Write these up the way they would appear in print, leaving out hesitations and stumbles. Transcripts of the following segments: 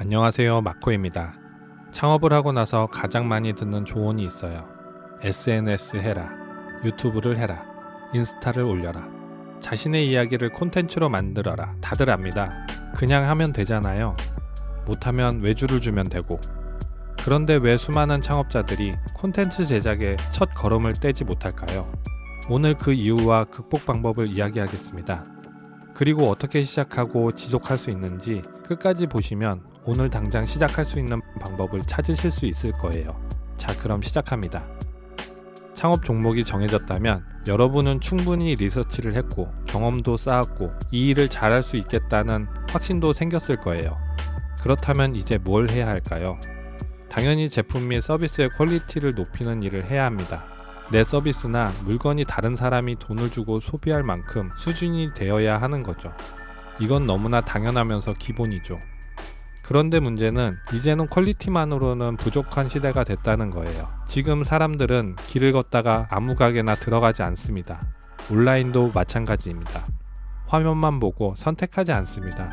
안녕하세요, 마코입니다. 창업을 하고 나서 가장 많이 듣는 조언이 있어요. SNS 해라, 유튜브를 해라, 인스타를 올려라, 자신의 이야기를 콘텐츠로 만들어라. 다들 압니다. 그냥 하면 되잖아요. 못하면 외주를 주면 되고. 그런데 왜 수많은 창업자들이 콘텐츠 제작에 첫 걸음을 떼지 못할까요? 오늘 그 이유와 극복 방법을 이야기하겠습니다. 그리고 어떻게 시작하고 지속할 수 있는지 끝까지 보시면 오늘 당장 시작할 수 있는 방법을 찾으실 수 있을 거예요. 자, 그럼 시작합니다. 창업 종목이 정해졌다면 여러분은 충분히 리서치를 했고 경험도 쌓았고 이 일을 잘할 수 있겠다는 확신도 생겼을 거예요. 그렇다면 이제 뭘 해야 할까요? 당연히 제품 및 서비스의 퀄리티를 높이는 일을 해야 합니다. 내 서비스나 물건이 다른 사람이 돈을 주고 소비할 만큼 수준이 되어야 하는 거죠. 이건 너무나 당연하면서 기본이죠. 그런데 문제는 이제는 퀄리티만으로는 부족한 시대가 됐다는 거예요. 지금 사람들은 길을 걷다가 아무 가게나 들어가지 않습니다. 온라인도 마찬가지입니다. 화면만 보고 선택하지 않습니다.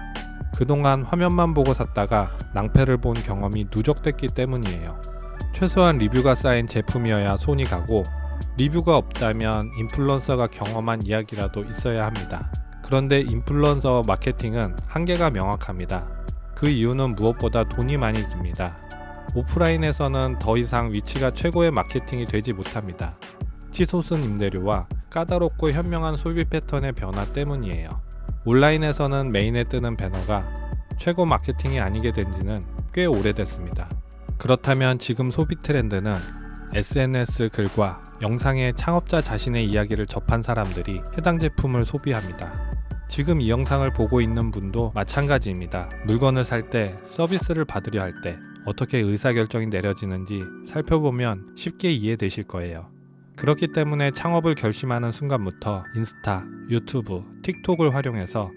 그동안 화면만 보고 샀다가 낭패를 본 경험이 누적됐기 때문이에요. 최소한 리뷰가 쌓인 제품이어야 손이 가고, 리뷰가 없다면 인플루언서가 경험한 이야기라도 있어야 합니다. 그런데 인플루언서 마케팅은 한계가 명확합니다. 그 이유는 무엇보다 돈이 많이 듭니다. 오프라인에서는 더 이상 위치가 최고의 마케팅이 되지 못합니다. 치솟은 임대료와 까다롭고 현명한 소비 패턴의 변화 때문이에요. 온라인에서는 메인에 뜨는 배너가 최고 마케팅이 아니게 된 지는 꽤 오래됐습니다. 그렇다면 지금 소비 트렌드는 SNS 글과 영상에 창업자 자신의 이야기를 접한 사람들이 해당 제품을 소비합니다. 지금 이 영상을 보고 있는 분도 마찬가지입니다. 물건을 살 때, 서비스를 받으려 할 때 어떻게 의사결정이 내려지는지 살펴보면 쉽게 이해되실 거예요. 그렇기 때문에 창업을 결심하는 순간부터 인스타, 유튜브, 틱톡을 활용해서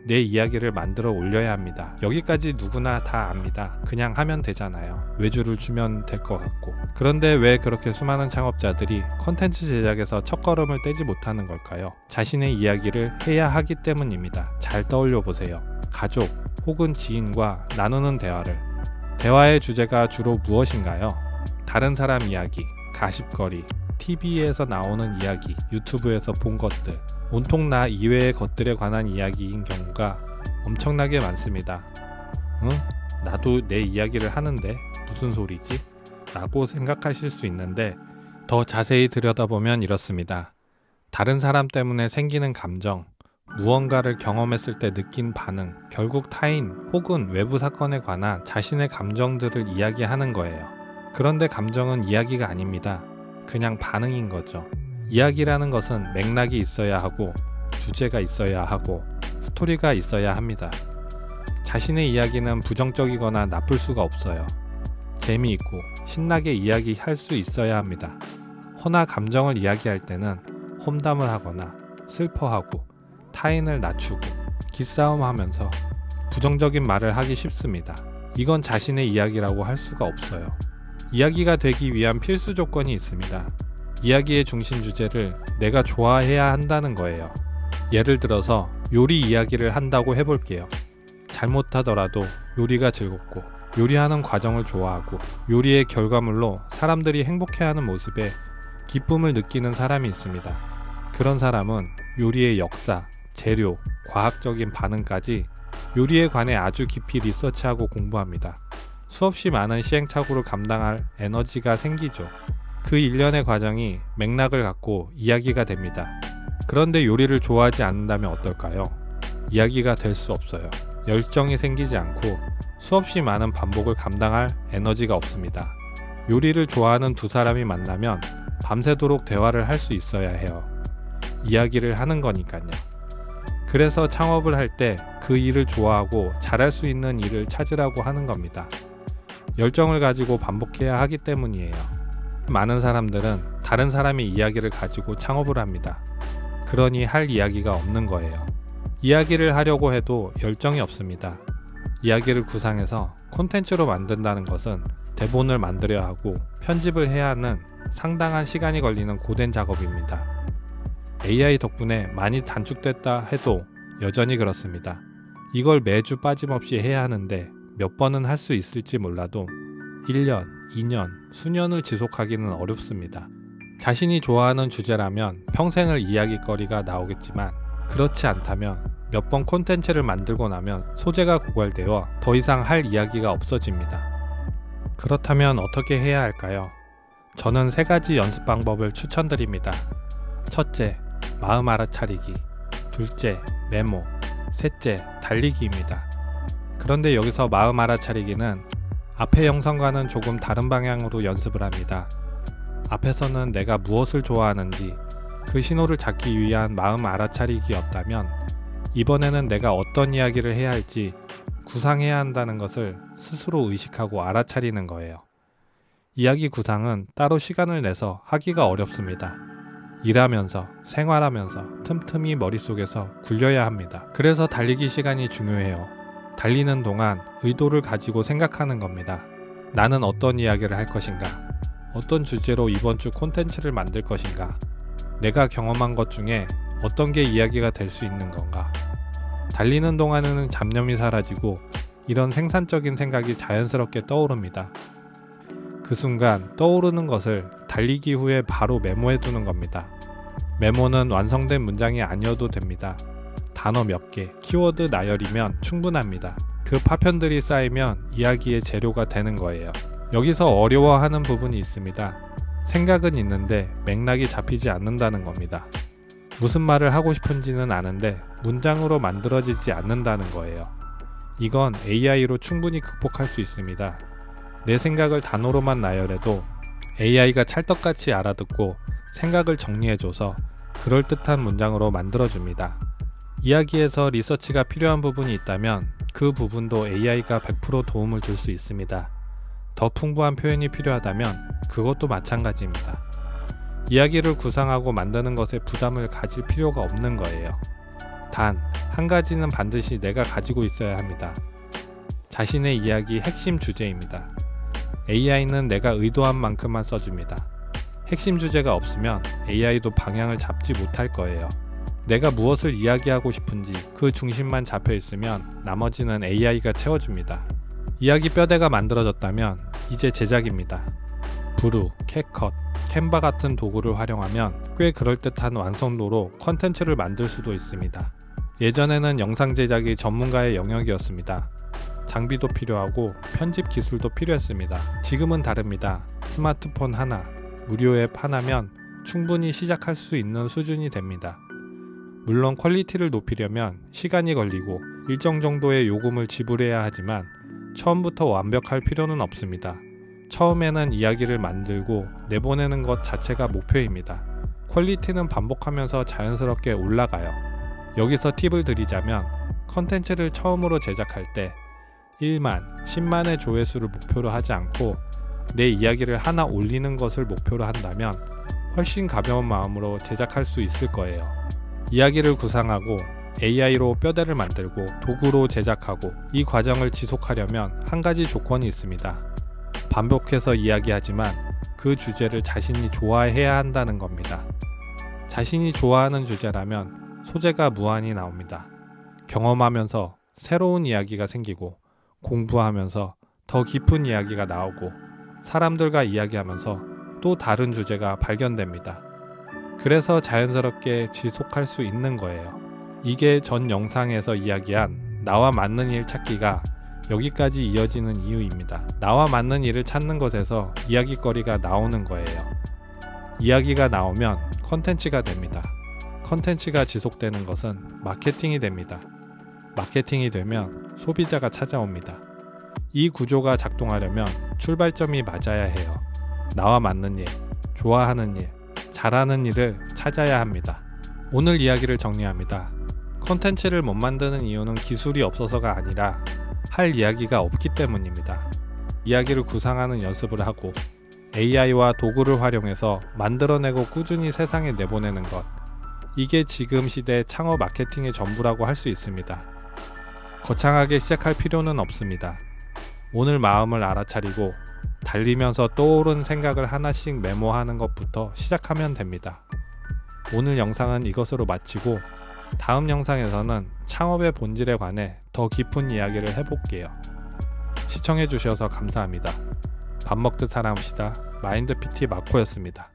내 이야기를 만들어 올려야 합니다. 여기까지 누구나 다 압니다. 그냥 하면 되잖아요. 외주를 주면 될 것 같고. 그런데 왜 그렇게 수많은 창업자들이 콘텐츠 제작에서 첫걸음을 떼지 못하는 걸까요? 자신의 이야기를 해야 하기 때문입니다. 잘 떠올려 보세요. 가족 혹은 지인과 나누는 대화의 주제가 주로 무엇인가요? 다른 사람 이야기, 가십거리, TV에서 나오는 이야기, 유튜브에서 본 것들, 온통 나 이외의 것들에 관한 이야기인 경우가 엄청나게 많습니다. 응? 나도 내 이야기를 하는데 무슨 소리지? 라고 생각하실 수 있는데 더 자세히 들여다보면 이렇습니다. 다른 사람 때문에 생기는 감정, 무언가를 경험했을 때 느낀 반응, 결국 타인 혹은 외부 사건에 관한 자신의 감정들을 이야기하는 거예요. 그런데 감정은 이야기가 아닙니다. 그냥 반응인 거죠. 이야기라는 것은 맥락이 있어야 하고, 주제가 있어야 하고, 스토리가 있어야 합니다. 자신의 이야기는 부정적이거나 나쁠 수가 없어요. 재미있고 신나게 이야기할 수 있어야 합니다. 허나 감정을 이야기할 때는 험담을 하거나 슬퍼하고 타인을 낮추고 기싸움하면서 부정적인 말을 하기 쉽습니다. 이건 자신의 이야기라고 할 수가 없어요. 이야기가 되기 위한 필수 조건이 있습니다. 이야기의 중심 주제를 내가 좋아해야 한다는 거예요. 예를 들어서 요리 이야기를 한다고 해볼게요. 잘못하더라도 요리가 즐겁고 요리하는 과정을 좋아하고 요리의 결과물로 사람들이 행복해하는 모습에 기쁨을 느끼는 사람이 있습니다. 그런 사람은 요리의 역사, 재료, 과학적인 반응까지 요리에 관해 아주 깊이 리서치하고 공부합니다. 수없이 많은 시행착오를 감당할 에너지가 생기죠. 그 일련의 과정이 맥락을 갖고 이야기가 됩니다. 그런데 요리를 좋아하지 않는다면 어떨까요? 이야기가 될 수 없어요. 열정이 생기지 않고 수없이 많은 반복을 감당할 에너지가 없습니다. 요리를 좋아하는 두 사람이 만나면 밤새도록 대화를 할 수 있어야 해요. 이야기를 하는 거니까요. 그래서 창업을 할 때 그 일을 좋아하고 잘할 수 있는 일을 찾으라고 하는 겁니다. 열정을 가지고 반복해야 하기 때문이에요. 많은 사람들은 다른 사람의 이야기를 가지고 창업을 합니다. 그러니 할 이야기가 없는 거예요. 이야기를 하려고 해도 열정이 없습니다. 이야기를 구상해서 콘텐츠로 만든다는 것은 대본을 만들어야 하고 편집을 해야 하는 상당한 시간이 걸리는 고된 작업입니다. AI 덕분에 많이 단축됐다 해도 여전히 그렇습니다. 이걸 매주 빠짐없이 해야 하는데 몇 번은 할 수 있을지 몰라도 1년, 2년, 수년을 지속하기는 어렵습니다. 자신이 좋아하는 주제라면 평생을 이야기거리가 나오겠지만 그렇지 않다면 몇 번 콘텐츠를 만들고 나면 소재가 고갈되어 더 이상 할 이야기가 없어집니다. 그렇다면 어떻게 해야 할까요? 저는 3가지 연습 방법을 추천드립니다. 첫째, 마음 알아차리기. 둘째, 메모. 셋째, 달리기입니다. 그런데 여기서 마음 알아차리기는 앞의 영상과는 조금 다른 방향으로 연습을 합니다. 앞에서는 내가 무엇을 좋아하는지 그 신호를 찾기 위한 마음 알아차리기였다면 이번에는 내가 어떤 이야기를 해야 할지 구상해야 한다는 것을 스스로 의식하고 알아차리는 거예요. 이야기 구상은 따로 시간을 내서 하기가 어렵습니다. 일하면서, 생활하면서 틈틈이 머릿속에서 굴려야 합니다. 그래서 달리기 시간이 중요해요. 달리는 동안 의도를 가지고 생각하는 겁니다. 나는 어떤 이야기를 할 것인가? 어떤 주제로 이번 주 콘텐츠를 만들 것인가? 내가 경험한 것 중에 어떤 게 이야기가 될 수 있는 건가? 달리는 동안에는 잡념이 사라지고 이런 생산적인 생각이 자연스럽게 떠오릅니다. 그 순간 떠오르는 것을 달리기 후에 바로 메모해 두는 겁니다. 메모는 완성된 문장이 아니어도 됩니다. 단어 몇 개, 키워드 나열이면 충분합니다. 그 파편들이 쌓이면 이야기의 재료가 되는 거예요. 여기서 어려워하는 부분이 있습니다. 생각은 있는데 맥락이 잡히지 않는다는 겁니다. 무슨 말을 하고 싶은지는 아는데 문장으로 만들어지지 않는다는 거예요. 이건 AI로 충분히 극복할 수 있습니다. 내 생각을 단어로만 나열해도 AI가 찰떡같이 알아듣고 생각을 정리해줘서 그럴듯한 문장으로 만들어줍니다. 이야기에서 리서치가 필요한 부분이 있다면 그 부분도 AI가 100% 도움을 줄 수 있습니다. 더 풍부한 표현이 필요하다면 그것도 마찬가지입니다. 이야기를 구상하고 만드는 것에 부담을 가질 필요가 없는 거예요. 단, 한 가지는 반드시 내가 가지고 있어야 합니다. 자신의 이야기 핵심 주제입니다. AI는 내가 의도한 만큼만 써줍니다. 핵심 주제가 없으면 AI도 방향을 잡지 못할 거예요. 내가 무엇을 이야기하고 싶은지 그 중심만 잡혀 있으면 나머지는 AI가 채워줍니다. 이야기 뼈대가 만들어졌다면 이제 제작입니다. 브루, 캣컷, 캔바 같은 도구를 활용하면 꽤 그럴듯한 완성도로 컨텐츠를 만들 수도 있습니다. 예전에는 영상 제작이 전문가의 영역이었습니다. 장비도 필요하고 편집 기술도 필요했습니다. 지금은 다릅니다. 스마트폰 하나, 무료 앱 하나면 충분히 시작할 수 있는 수준이 됩니다. 물론 퀄리티를 높이려면 시간이 걸리고 일정 정도의 요금을 지불해야 하지만 처음부터 완벽할 필요는 없습니다. 처음에는 이야기를 만들고 내보내는 것 자체가 목표입니다. 퀄리티는 반복하면서 자연스럽게 올라가요. 여기서 팁을 드리자면 컨텐츠를 처음으로 제작할 때 1만, 10만의 조회수를 목표로 하지 않고 내 이야기를 하나 올리는 것을 목표로 한다면 훨씬 가벼운 마음으로 제작할 수 있을 거예요. 이야기를 구상하고 AI로 뼈대를 만들고 도구로 제작하고 이 과정을 지속하려면 한 가지 조건이 있습니다. 반복해서 이야기하지만 그 주제를 자신이 좋아해야 한다는 겁니다. 자신이 좋아하는 주제라면 소재가 무한히 나옵니다. 경험하면서 새로운 이야기가 생기고 공부하면서 더 깊은 이야기가 나오고 사람들과 이야기하면서 또 다른 주제가 발견됩니다. 그래서 자연스럽게 지속할 수 있는 거예요. 이게 전 영상에서 이야기한 나와 맞는 일 찾기가 여기까지 이어지는 이유입니다. 나와 맞는 일을 찾는 것에서 이야기거리가 나오는 거예요. 이야기가 나오면 컨텐츠가 됩니다. 컨텐츠가 지속되는 것은 마케팅이 됩니다. 마케팅이 되면 소비자가 찾아옵니다. 이 구조가 작동하려면 출발점이 맞아야 해요. 나와 맞는 일, 좋아하는 일, 잘하는 일을 찾아야 합니다. 오늘 이야기를 정리합니다. 컨텐츠를 못 만드는 이유는 기술이 없어서가 아니라 할 이야기가 없기 때문입니다. 이야기를 구상하는 연습을 하고 AI와 도구를 활용해서 만들어내고 꾸준히 세상에 내보내는 것. 이게 지금 시대 창업 마케팅의 전부라고 할 수 있습니다. 거창하게 시작할 필요는 없습니다. 오늘 마음을 알아차리고 달리면서 떠오른 생각을 하나씩 메모하는 것부터 시작하면 됩니다. 오늘 영상은 이것으로 마치고 다음 영상에서는 창업의 본질에 관해 더 깊은 이야기를 해볼게요. 시청해주셔서 감사합니다. 밥 먹듯 사랑합시다. 마인드 PT 마코였습니다.